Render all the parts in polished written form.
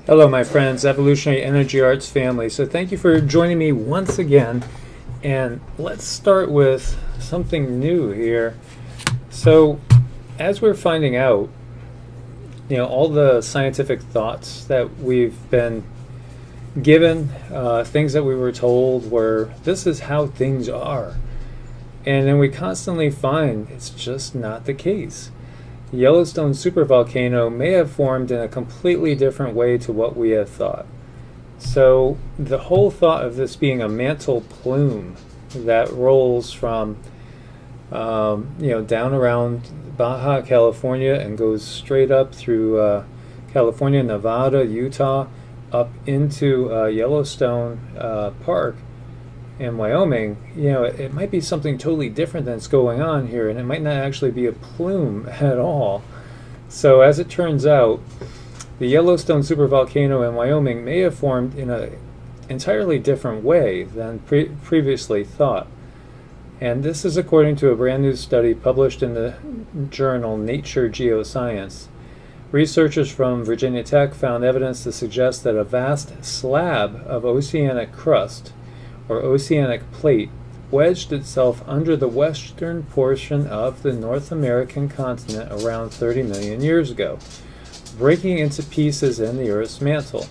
Hello, my friends, Evolutionary Energy Arts family. So thank you for joining me once again. And let's start with something new here. So as we're finding out, all the scientific thoughts that we've been given, things that we were told were, this is how things are. And then we constantly find it's just not the case. The Yellowstone supervolcano may have formed in a completely different way to what we have thought. So the whole thought of this being a mantle plume that rolls from down around Baja California and goes straight up through California, Nevada, Utah, up into Yellowstone Park in Wyoming, it might be something totally different that's going on here, and it might not actually be a plume at all. So as it turns out, the Yellowstone supervolcano in Wyoming may have formed in an entirely different way than previously thought. And this is according to a brand new study published in the journal Nature Geoscience. Researchers from Virginia Tech found evidence to suggest that a vast slab of oceanic crust or oceanic plate wedged itself under the western portion of the North American continent around 30 million years ago, breaking into pieces in the Earth's mantle.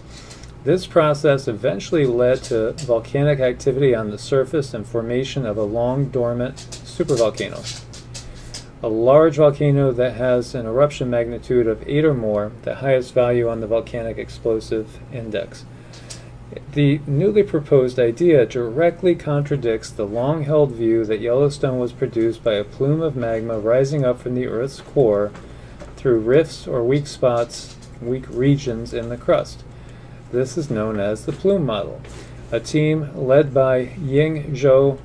This process eventually led to volcanic activity on the surface and formation of a long-dormant supervolcano, a large volcano that has an eruption magnitude of 8 or more, the highest value on the Volcanic Explosive Index. The newly proposed idea directly contradicts the long-held view that Yellowstone was produced by a plume of magma rising up from the Earth's core through rifts or weak spots, weak regions in the crust. This is known as the plume model. A team led by Ying Zhou,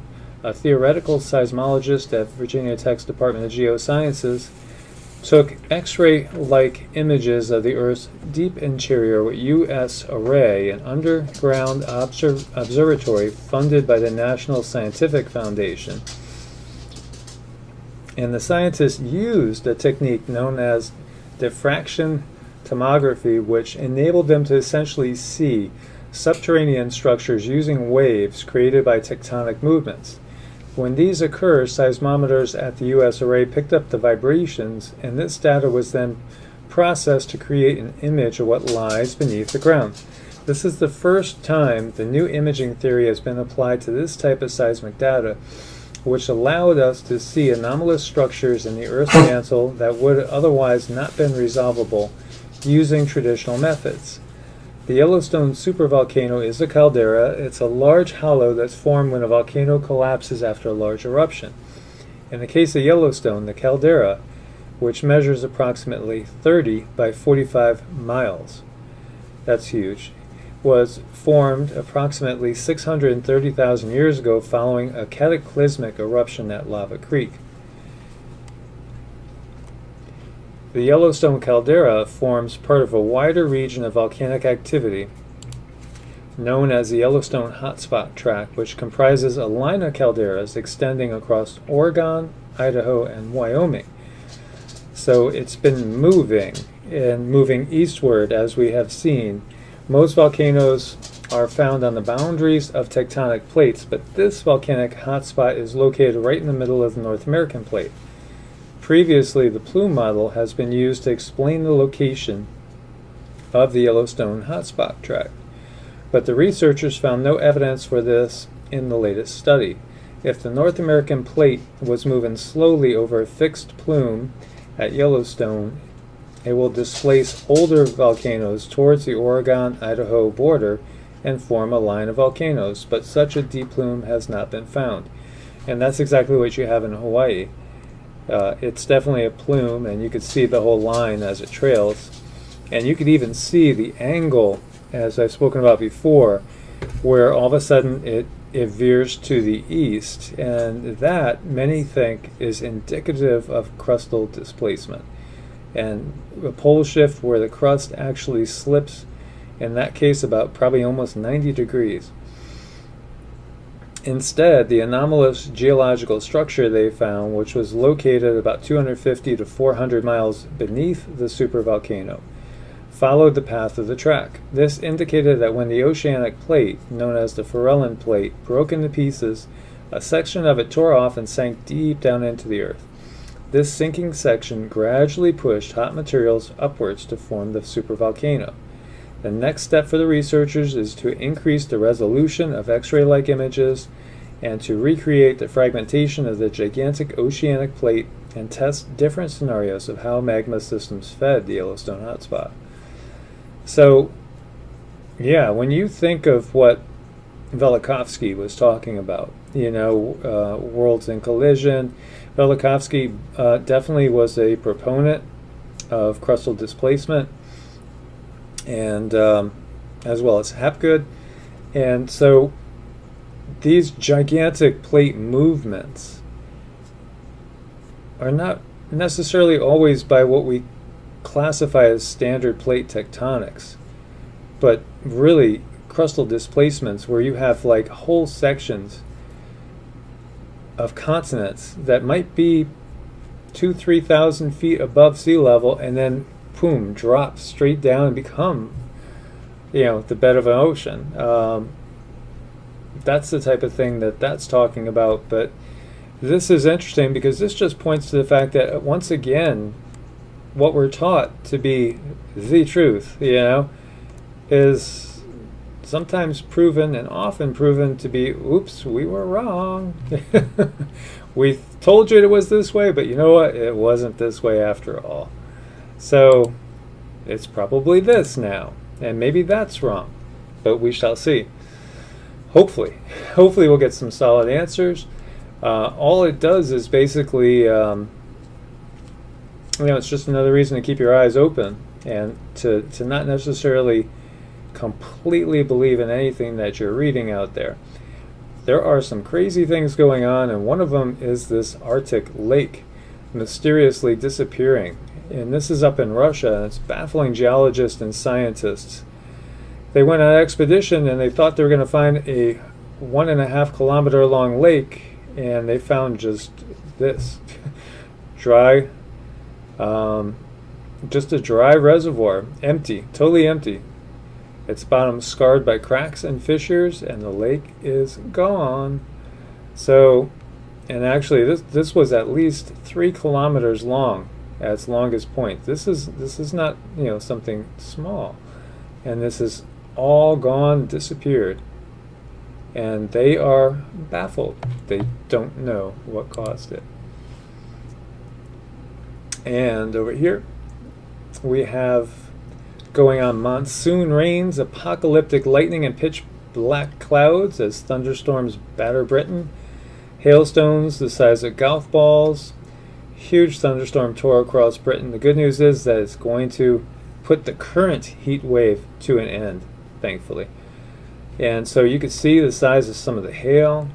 a theoretical seismologist at Virginia Tech's Department of Geosciences, took X-ray-like images of the Earth's deep interior with U.S. Array, an underground observatory funded by the National Scientific Foundation. And the scientists used a technique known as diffraction tomography, which enabled them to essentially see subterranean structures using waves created by tectonic movements. When these occur, seismometers at the U.S. Array picked up the vibrations, and this data was then processed to create an image of what lies beneath the ground. This is the first time the new imaging theory has been applied to this type of seismic data, which allowed us to see anomalous structures in the Earth's mantle that would otherwise not been resolvable using traditional methods. The Yellowstone supervolcano is a caldera. It's a large hollow that's formed when a volcano collapses after a large eruption. In the case of Yellowstone, the caldera, which measures approximately 30 by 45 miles, that's huge, was formed approximately 630,000 years ago following a cataclysmic eruption at Lava Creek. The Yellowstone caldera forms part of a wider region of volcanic activity known as the Yellowstone Hotspot Tract, which comprises a line of calderas extending across Oregon, Idaho, and Wyoming. So it's been moving and moving eastward, as we have seen. Most volcanoes are found on the boundaries of tectonic plates, but this volcanic hotspot is located right in the middle of the North American plate. Previously, the plume model has been used to explain the location of the Yellowstone Hotspot Tract, but the researchers found no evidence for this in the latest study. If the North American plate was moving slowly over a fixed plume at Yellowstone, it will displace older volcanoes towards the Oregon-Idaho border and form a line of volcanoes, but such a deep plume has not been found. And that's exactly what you have in Hawaii. It's definitely a plume, and you could see the whole line as it trails. And you could even see the angle, as I've spoken about before, where all of a sudden it veers to the east. And that, many think, is indicative of crustal displacement. And a pole shift where the crust actually slips, in that case about probably almost 90 degrees. Instead, the anomalous geological structure they found, which was located about 250 to 400 miles beneath the supervolcano, followed the path of the track. This indicated that when the oceanic plate, known as the Farallon Plate, broke into pieces, a section of it tore off and sank deep down into the earth. This sinking section gradually pushed hot materials upwards to form the supervolcano. The next step for the researchers is to increase the resolution of X-ray-like images and to recreate the fragmentation of the gigantic oceanic plate and test different scenarios of how magma systems fed the Yellowstone hotspot. So, yeah, when you think of what Velikovsky was talking about, worlds in collision, Velikovsky definitely was a proponent of crustal displacement, and as well as Hapgood. And so these gigantic plate movements are not necessarily always by what we classify as standard plate tectonics, but really crustal displacements where you have like whole sections of continents that might be 2,000–3,000 feet above sea level and then boom, drop straight down and become the bed of an ocean. That's the type of thing that's talking about. But this is interesting because this just points to the fact that once again what we're taught to be the truth is sometimes proven and often proven to be, oops, we were wrong. We told you it was this way, but you know what? It wasn't this way after all. So it's probably this now, and maybe that's wrong, but we shall see. Hopefully we'll get some solid answers. All it does is basically, it's just another reason to keep your eyes open and to not necessarily completely believe in anything that you're reading out there. There are some crazy things going on, and one of them is this Arctic lake mysteriously disappearing. And this is up in Russia, and it's baffling geologists and scientists. They went on an expedition and they thought they were going to find a 1.5 kilometer long lake, and they found just this dry, just a dry reservoir, empty, totally empty. Its bottom scarred by cracks and fissures, and the lake is gone. So, and actually this was at least 3 kilometers long at its longest point. This is not something small, and this is all gone, disappeared, and they are baffled. They don't know what caused it. And over here we have going on monsoon rains, apocalyptic lightning, and pitch black clouds as thunderstorms batter Britain. Hailstones the size of golf balls. Huge thunderstorm tore across Britain. The good news is that it's going to put the current heat wave to an end, thankfully. And so you can see the size of some of the hail.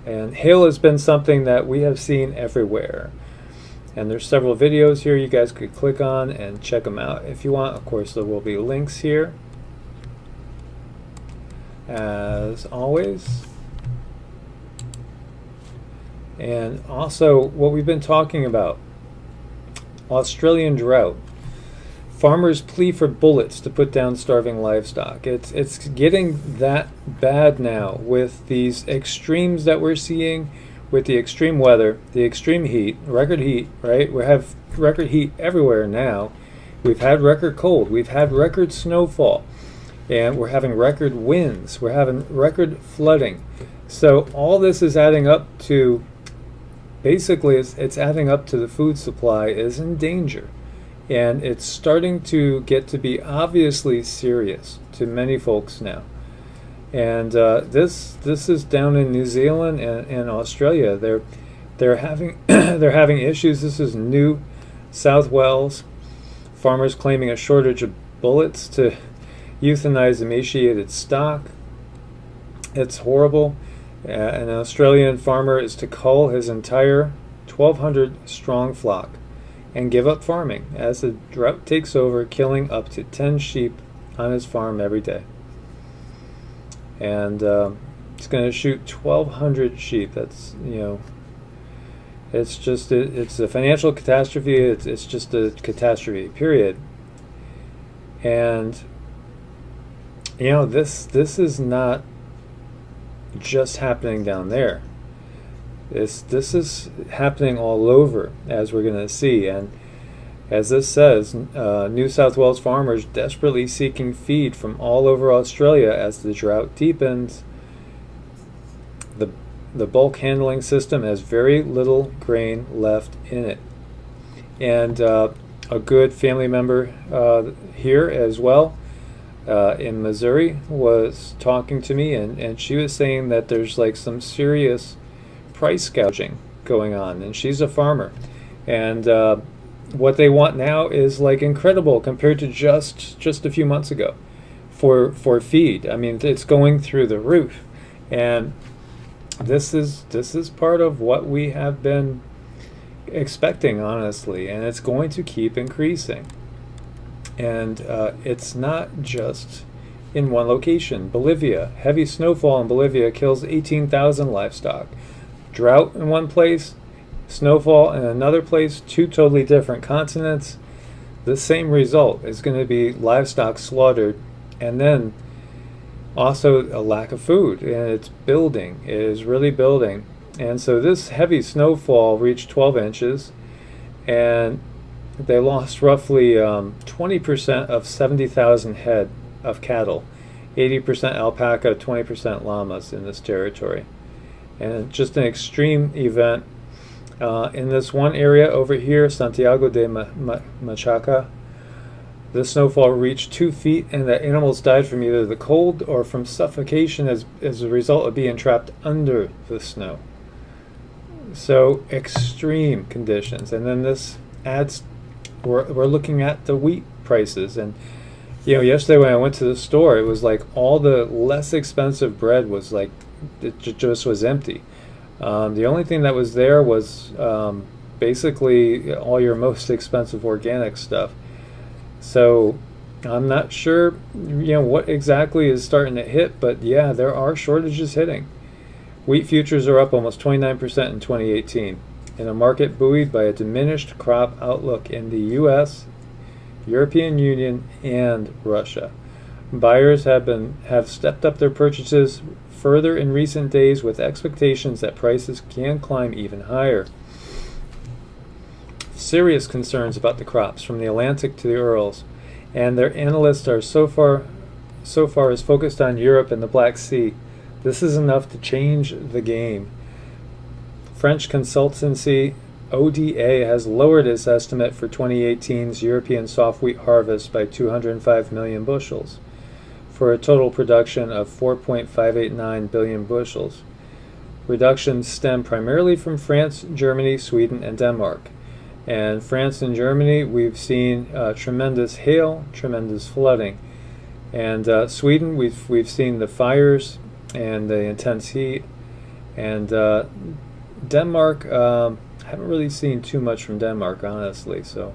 And hail has been something that we have seen everywhere. And there's several videos here you guys could click on and check them out if you want. Of course, there will be links here, as always. And also, what we've been talking about, Australian drought. Farmers plea for bullets to put down starving livestock. It's getting that bad now with these extremes that we're seeing, with the extreme weather, the extreme heat, record heat, right? We have record heat everywhere now. We've had record cold. We've had record snowfall. And we're having record winds. We're having record flooding. So all this is adding up to, basically it's adding up to the food supply is in danger. And it's starting to get to be obviously serious to many folks now. And this is down in New Zealand and Australia. They're having they're having issues. This is New South Wales. Farmers claiming a shortage of bullets to euthanize emaciated stock. It's horrible. An Australian farmer is to cull his entire 1,200 strong flock and give up farming as the drought takes over, killing up to 10 sheep on his farm every day. And it's going to shoot 1,200 sheep. That's, it's just it's a financial catastrophe. It's just a catastrophe, period. And this is not just happening down there. This is happening all over, as we're going to see. And as this says, New South Wales farmers desperately seeking feed from all over Australia as the drought deepens. The bulk handling system has very little grain left in it. And a good family member here as well, in Missouri, was talking to me, and she was saying that there's like some serious price gouging going on, and she's a farmer, and what they want now is like incredible compared to just a few months ago for feed. I mean, it's going through the roof, and this is part of what we have been expecting, honestly, and it's going to keep increasing. And it's not just in one location. Bolivia, heavy snowfall in Bolivia kills 18,000 livestock. Drought in one place, snowfall in another place, two totally different continents. The same result is going to be livestock slaughtered, and then also a lack of food, and it's building. It is really building. And so this heavy snowfall reached 12 inches, and they lost roughly 20% of 70,000 head of cattle, 80% alpaca, 20% llamas in this territory. And just an extreme event. In this one area over here, Santiago de Machaca, the snowfall reached 2 feet, and the animals died from either the cold or from suffocation as a result of being trapped under the snow. So extreme conditions. And then this adds, we're looking at the wheat prices. And yesterday when I went to the store, it was like all the less expensive bread was like, it just was empty. The only thing that was there was basically all your most expensive organic stuff. So I'm not sure what exactly is starting to hit, but yeah, there are shortages hitting. Wheat futures are up almost 29% in 2018 in a market buoyed by a diminished crop outlook in the US, European Union, and Russia. Buyers have stepped up their purchases further in recent days with expectations that prices can climb even higher. Serious concerns about the crops from the Atlantic to the Urals, and their analysts are so far is focused on Europe and the Black Sea. This is enough to change the game. French consultancy ODA has lowered its estimate for 2018's European soft wheat harvest by 205 million bushels, for a total production of 4.589 billion bushels. Reductions stem primarily from France, Germany, Sweden, and Denmark. And France and Germany, we've seen tremendous hail, tremendous flooding. And Sweden, we've seen the fires and the intense heat. And Denmark, haven't really seen too much from Denmark, honestly. So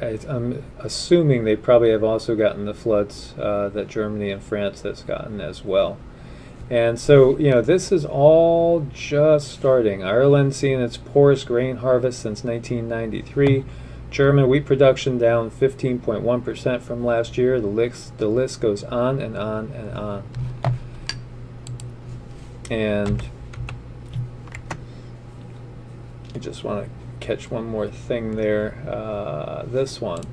I'm assuming they probably have also gotten the floods that Germany and France has gotten as well. And so, this is all just starting. Ireland seeing its poorest grain harvest since 1993. German wheat production down 15.1% from last year. The list goes on and on and on. And I just want to catch one more thing there. This one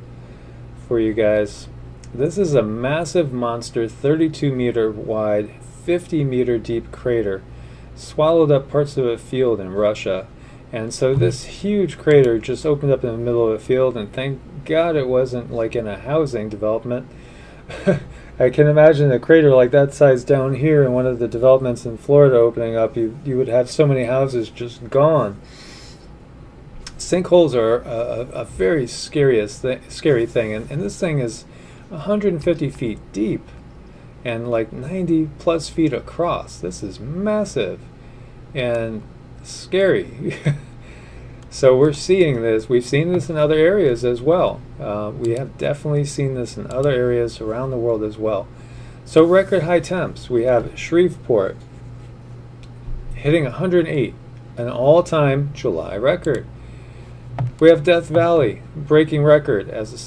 for you guys. This is a massive monster, 32-meter wide, 50-meter deep crater swallowed up parts of a field in Russia. And so this huge crater just opened up in the middle of a field, and thank God it wasn't like in a housing development. I can imagine a crater like that size down here in one of the developments in Florida opening up. You would have so many houses just gone. Sinkholes are a very scary thing, and this thing is 150 feet deep and like 90 plus feet across. This is massive and scary. So we're seeing this. We've seen this in other areas as well. We have definitely seen this in other areas around the world as well. So record high temps. We have Shreveport hitting 108, an all-time July record. We have Death Valley breaking record as the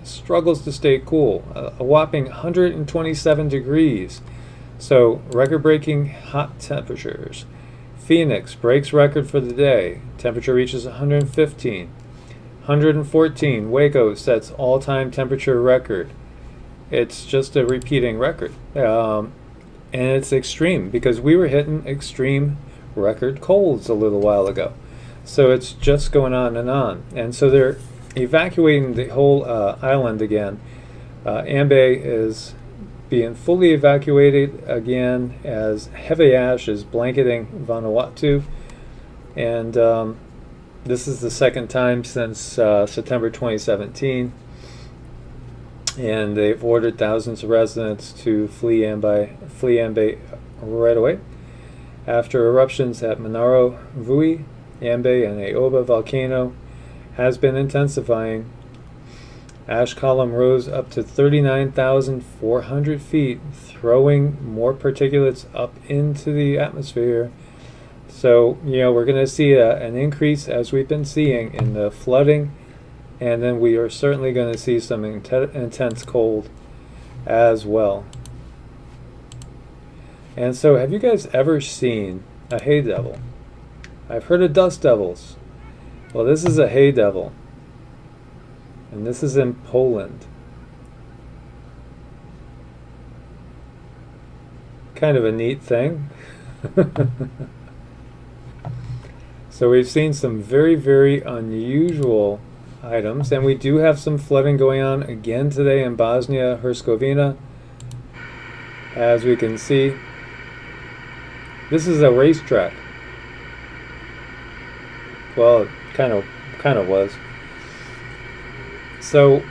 struggles to stay cool, a whopping 127 degrees. So record-breaking hot temperatures. Phoenix breaks record for the day. Temperature reaches 115. 114, Waco sets all-time temperature record. It's just a repeating record. And it's extreme because we were hitting extreme record colds a little while ago. So it's just going on and on. And so they're evacuating the whole island again. Ambae is being fully evacuated again as heavy ash is blanketing Vanuatu. And this is the second time since September 2017. And they've ordered thousands of residents to flee Ambae right away. After eruptions at Manaro, Vui, Ambae, and Aoba volcano has been intensifying. Ash column rose up to 39,400 feet, throwing more particulates up into the atmosphere. So, we're going to see an increase, as we've been seeing, in the flooding, and then we are certainly going to see some intense cold as well. And so, have you guys ever seen a hay devil? I've heard of dust devils. Well, this is a hay devil. And this is in Poland. Kind of a neat thing. So we've seen some very, very unusual items. And we do have some flooding going on again today in Bosnia-Herzegovina. As we can see, this is a racetrack. Well, it kind of was. So,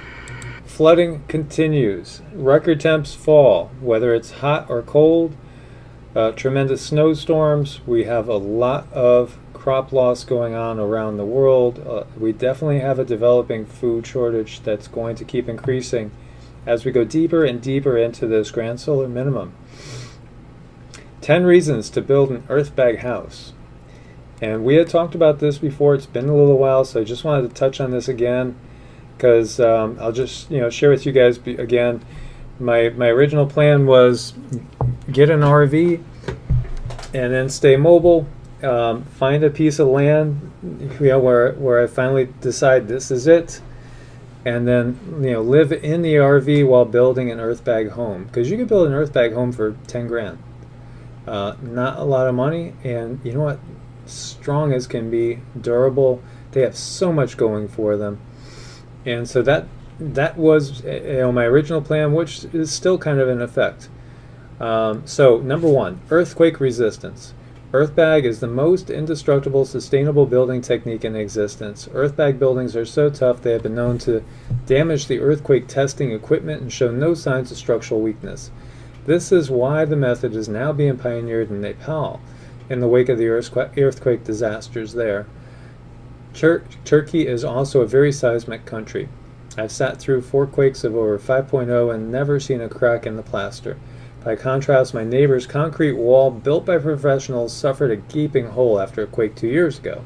flooding continues. Record temps fall, whether it's hot or cold. Tremendous snowstorms. We have a lot of crop loss going on around the world. We definitely have a developing food shortage that's going to keep increasing as we go deeper and deeper into this grand solar minimum. 10 reasons to build an earth bag house. And we had talked about this before. It's been a little while, so I just wanted to touch on this again because I'll just share with you guys again. My original plan was get an RV and then stay mobile. Find a piece of land, where I finally decide this is it, and then live in the RV while building an earth bag home. Because you can build an earth bag home for 10 grand. Not a lot of money, and you know what? Strong as can be, durable. They have so much going for them, and so that was my original plan, which is still kind of in effect. So number one, earthquake resistance. Earthbag is the most indestructible, sustainable building technique in existence. Earthbag buildings are so tough they have been known to damage the earthquake testing equipment and show no signs of structural weakness. This is why the method is now being pioneered in Nepal in the wake of the earthquake disasters there. Turkey is also a very seismic country. I've sat through 4 quakes of over 5.0 and never seen a crack in the plaster. By contrast, my neighbor's concrete wall, built by professionals, suffered a gaping hole after a quake 2 years ago.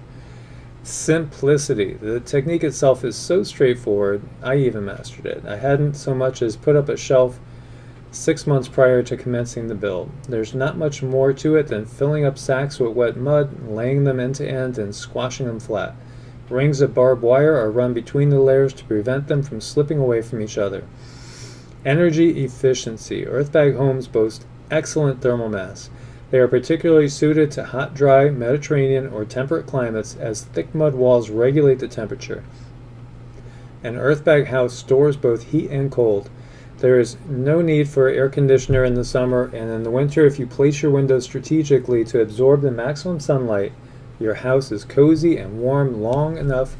Simplicity. The technique itself is so straightforward, I even mastered it. I hadn't so much as put up a shelf 6 months prior to commencing the build. There's not much more to it than filling up sacks with wet mud, laying them end to end, and squashing them flat. Rings of barbed wire are run between the layers to prevent them from slipping away from each other. Energy efficiency. Earthbag homes boast excellent thermal mass. They are particularly suited to hot, dry, Mediterranean, or temperate climates as thick mud walls regulate the temperature. An earthbag house stores both heat and cold. There is no need for air conditioner in the summer, and in the winter, if you place your windows strategically to absorb the maximum sunlight, your house is cozy and warm long enough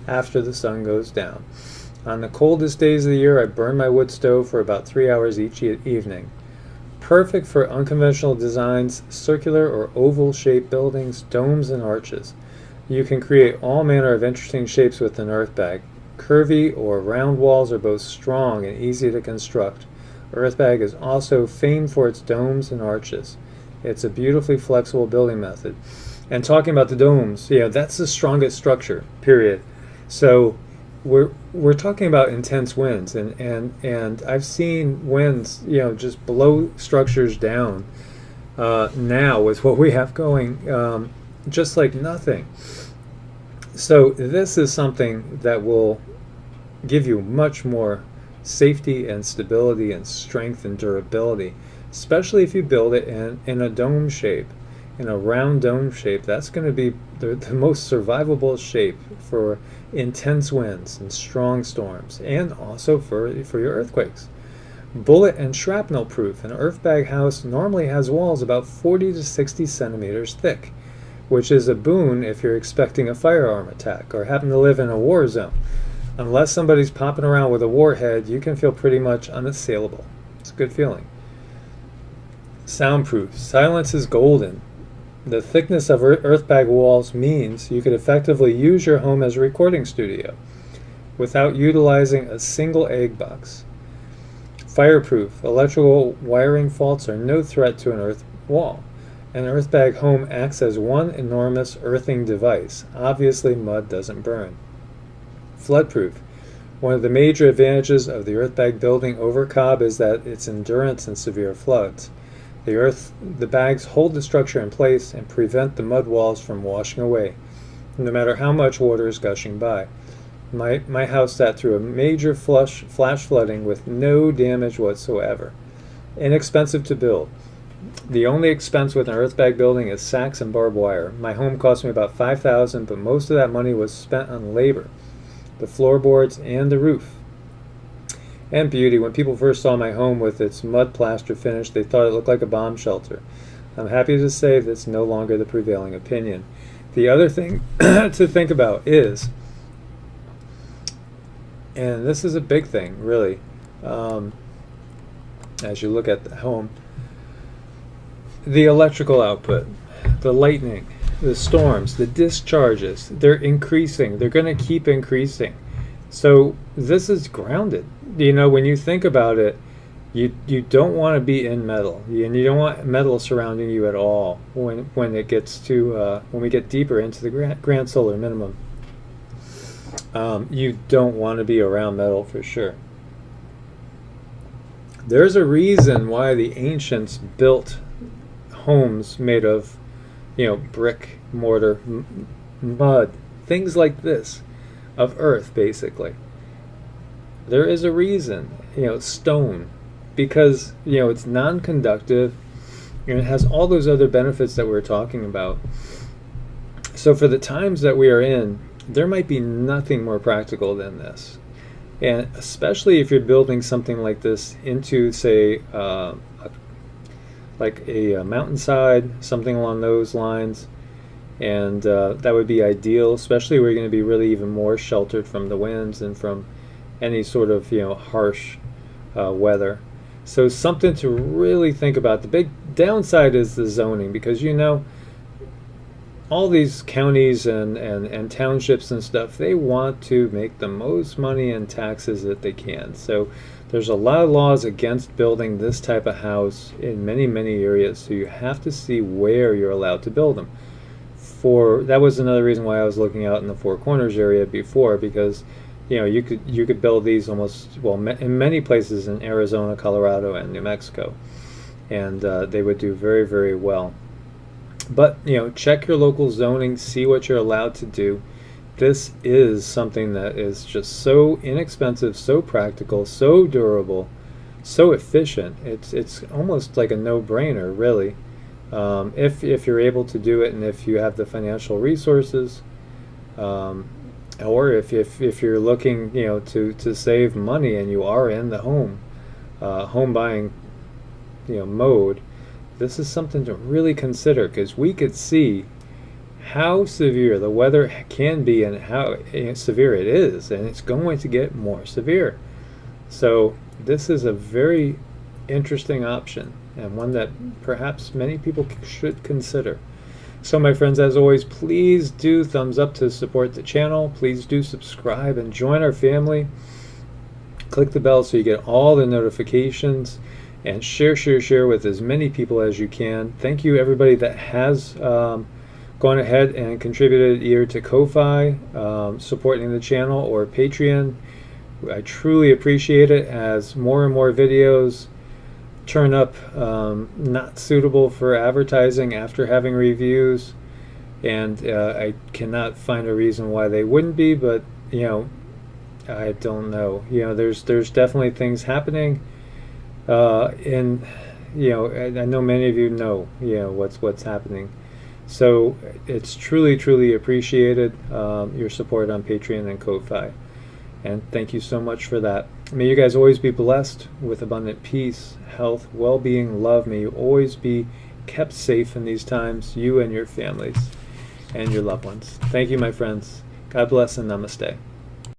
after the sun goes down. On the coldest days of the year, I burn my wood stove for about 3 hours each evening. Perfect for unconventional designs, circular or oval-shaped buildings, domes, and arches. You can create all manner of interesting shapes with an earthbag. Curvy or round walls are both strong and easy to construct. Earthbag is also famed for its domes and arches. It's a beautifully flexible building method. And talking about the domes, that's the strongest structure, period. So we're talking about intense winds, and I've seen winds, just blow structures down now with what we have going, just like nothing. So this is something that will give you much more safety and stability and strength and durability, especially if you build it in a dome shape, in a round dome shape. That's going to be the most survivable shape for intense winds and strong storms, and also for your earthquakes. Bullet and shrapnel proof. An earthbag house normally has walls about 40 to 60 centimeters thick, which is a boon if you're expecting a firearm attack or happen to live in a war zone. Unless somebody's popping around with a warhead, you can feel pretty much unassailable. It's a good feeling. Soundproof. Silence is golden. The thickness of earthbag walls means you could effectively use your home as a recording studio without utilizing a single egg box. Fireproof. Electrical wiring faults are no threat to an earth wall. An earthbag home acts as one enormous earthing device. Obviously, mud doesn't burn. Floodproof. One of the major advantages of the earthbag building over cob is that its endurance in severe floods. The bags hold the structure in place and prevent the mud walls from washing away, no matter how much water is gushing by. My house sat through a major flash flooding with no damage whatsoever. Inexpensive to build. The only expense with an earthbag building is sacks and barbed wire. My home cost me about $5,000, but most of that money was spent on labor, the floorboards, and the roof. And beauty. When people first saw my home with its mud plaster finish, they thought it looked like a bomb shelter. I'm happy to say that's no longer the prevailing opinion. The other thing to think about is, and this is a big thing, really, as you look at the home, the electrical output, the lightning, the storms, the discharges, they're increasing. They're going to keep increasing. So this is grounded. When you think about it, you don't want to be in metal, and you don't want metal surrounding you at all when it gets to when we get deeper into the grand solar minimum. You don't want to be around metal for sure. There's a reason why the ancients built homes made of, brick, mortar, mud, things like this, of earth, basically. There is a reason, stone, because, it's non-conductive, and it has all those other benefits that we're talking about. So for the times that we are in, there might be nothing more practical than this. And especially if you're building something like this into, say, like a mountainside, something along those lines, and that would be ideal, especially where you're going to be really even more sheltered from the winds and from any sort of harsh weather. So something to really think about. The big downside is the zoning, because all these counties and townships and stuff, they want to make the most money in taxes that they can. So there's a lot of laws against building this type of house in many, many areas. So you have to see where you're allowed to build them. That was another reason why I was looking out in the Four Corners area before, because you could build these almost, in many places in Arizona, Colorado, and New Mexico, and they would do very, very well. But check your local zoning, see what you're allowed to do. This is something that is just so inexpensive, so practical, so durable, so efficient. It's almost like a no-brainer, really, if you're able to do it, and if you have the financial resources, or if you're looking to save money and you are in the home buying mode. This is something to really consider, because we could see how severe the weather can be and how severe it is, and it's going to get more severe. So this is a very interesting option, and one that perhaps many people should consider. So my friends, as always, please do thumbs up to support the channel. Please do subscribe and join our family. Click the bell so you get all the notifications, and share with as many people as you can. Thank you everybody that has gone ahead and contributed either to Ko-Fi, supporting the channel, or Patreon. I truly appreciate it as more and more videos turn up not suitable for advertising after having reviews, and I cannot find a reason why they wouldn't be, but I don't know. There's definitely things happening, and I know many of you know what's happening. So it's truly appreciated, your support on Patreon and Ko-Fi, and thank you so much for that. May you guys always be blessed with abundant peace, health, well-being, love. May you always be kept safe in these times, you and your families and your loved ones. Thank you, my friends. God bless and namaste.